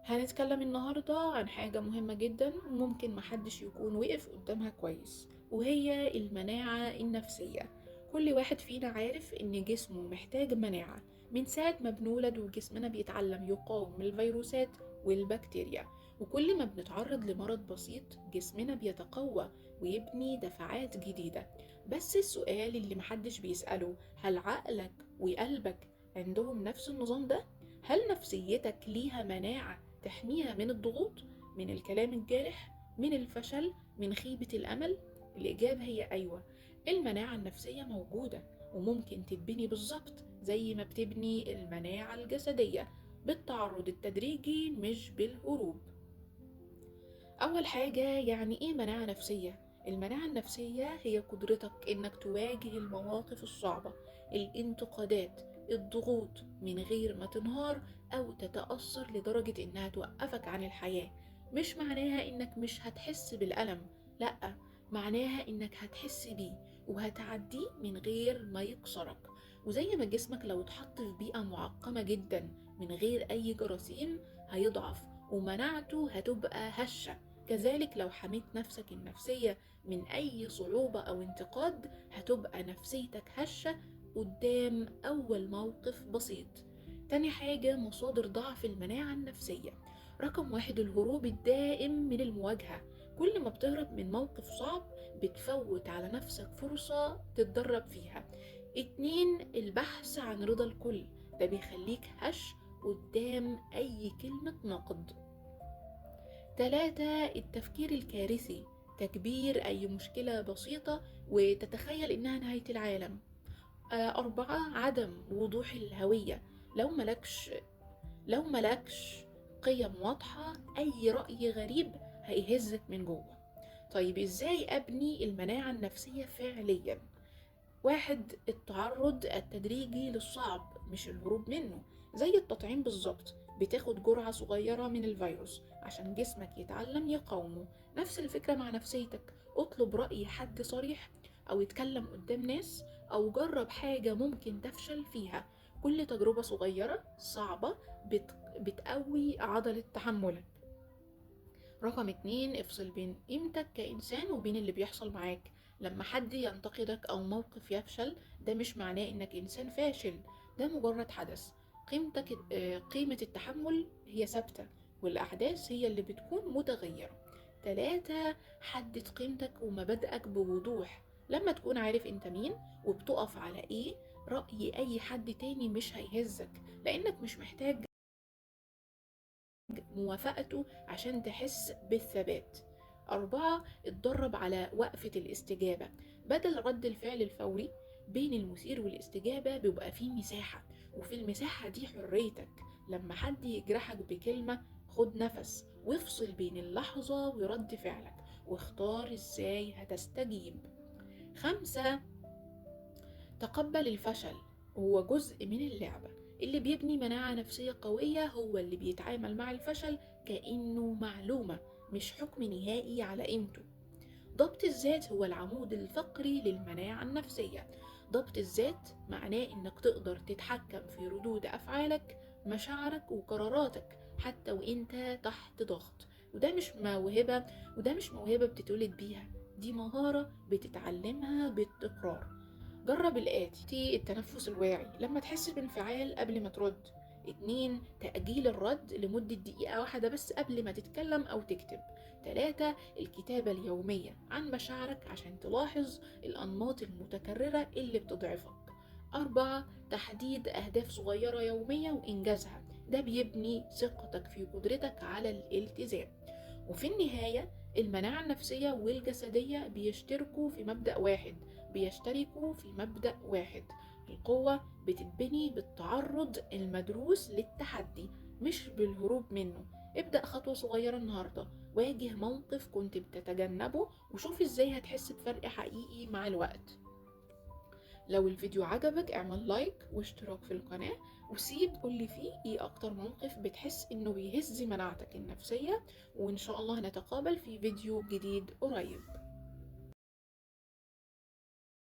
هنتكلم النهاردة عن حاجة مهمة جدا وممكن محدش يكون وقف قدامها كويس، وهي المناعة النفسية. كل واحد فينا عارف إن جسمه محتاج مناعة من ساعة ما بنولد، وجسمنا بيتعلم يقاوم الفيروسات والبكتيريا. وكل ما بنتعرض لمرض بسيط جسمنا بيتقوى ويبني دفعات جديدة. بس السؤال اللي محدش بيسأله، هل عقلك وقلبك عندهم نفس النظام ده؟ هل نفسيتك ليها مناعة تحميها من الضغوط، من الكلام الجارح، من الفشل، من خيبة الأمل؟ الإجابة هي أيوة. المناعة النفسية موجودة، وممكن تتبني بالظبط زي ما بتبني المناعة الجسدية، بالتعرض التدريجي مش بالهروب. أول حاجة، يعني إيه مناعة نفسية؟ المناعة النفسية هي قدرتك إنك تواجه المواقف الصعبة، الانتقادات، الضغوط من غير ما تنهار أو تتأثر لدرجة إنها توقفك عن الحياة. مش معناها إنك مش هتحس بالألم، لأ، معناها إنك هتحس بيه وهتعديه من غير ما يكسرك. وزي ما جسمك لو اتحط في بيئة معقمة جدا من غير أي جراثيم هيضعف ومناعته هتبقى هشة، كذلك لو حميت نفسك النفسية من أي صعوبة أو انتقاد هتبقى نفسيتك هشة قدام أول موقف بسيط. تاني حاجة، مصادر ضعف المناعة النفسية. رقم واحد، الهروب الدائم من المواجهة. كل ما بتهرب من موقف صعب بتفوت على نفسك فرصة تتدرب فيها. اتنين، البحث عن رضا الكل. ده بيخليك هش قدام أي كلمة نقد. تلاتة، التفكير الكارثي. تكبير أي مشكلة بسيطة وتتخيل إنها نهاية العالم. أربعة، عدم وضوح الهوية. لو ملكش لو ملكش قيم واضحة أي رأي غريب هيهزك من جوه. طيب إزاي أبني المناعة النفسية فعليا؟ واحد، التعرض التدريجي للصعب مش الهروب منه. زي التطعيم بالظبط، بتاخد جرعة صغيرة من الفيروس عشان جسمك يتعلم يقاومه. نفس الفكرة مع نفسيتك، اطلب رأي حد صريح أو اتكلم قدام ناس أو جرب حاجة ممكن تفشل فيها. كل تجربة صغيرة صعبة بتقوي عضلة تحملك. رقم اتنين، افصل بين قيمتك كإنسان وبين اللي بيحصل معاك. لما حد ينتقدك أو موقف يفشل ده مش معناه إنك إنسان فاشل، ده مجرد حدث. قيمة التحمل هي ثابتة، والأحداث هي اللي بتكون متغيرة. تلاتة، حدد قيمتك ومبادئك بوضوح. لما تكون عارف انت مين وبتقف على ايه، رأي أي حد تاني مش هيهزك، لأنك مش محتاج موافقته عشان تحس بالثبات. أربعة، اتدرب على وقفة الاستجابة. بدل رد الفعل الفوري، بين المثير والاستجابة بيبقى فيه مساحة، وفي المساحة دي حريتك. لما حد يجرحك بكلمة خد نفس وافصل بين اللحظة ورد فعلك، واختار ازاي هتستجيب. خمسة، تقبل الفشل، هو جزء من اللعبة. اللي بيبني مناعة نفسية قوية هو اللي بيتعامل مع الفشل كأنه معلومة مش حكم نهائي على قيمته. ضبط الذات هو العمود الفقري للمناعة النفسية. ضبط الذات معناه إنك تقدر تتحكم في ردود أفعالك، مشاعرك وقراراتك حتى وإنت تحت ضغط. وده مش موهبة وده مش موهبة بتتولد بيها، دي مهارة بتتعلمها بالتكرار. جرب الآتي: التنفس الواعي لما تحس بانفعال قبل ما ترد. اتنين، تأجيل الرد لمدة دقيقة واحدة بس قبل ما تتكلم أو تكتب. تلاتة، الكتابة اليومية عن مشاعرك عشان تلاحظ الأنماط المتكررة اللي بتضعفك. أربعة، تحديد أهداف صغيرة يومية وإنجازها، ده بيبني ثقتك في قدرتك على الالتزام. وفي النهاية، المناعة النفسية والجسدية بيشتركوا في مبدأ واحد. القوة بتتبني بالتعرض المدروس للتحدي مش بالهروب منه. ابدأ خطوة صغيرة النهاردة، واجه موقف كنت بتتجنبه وشوف ازاي هتحس بفرق حقيقي مع الوقت. لو الفيديو عجبك اعمل لايك واشتراك في القناة، وسيب قولي فيه ايه اكتر موقف بتحس انه بيهز مناعتك النفسية، وان شاء الله هنتقابل في فيديو جديد قريب.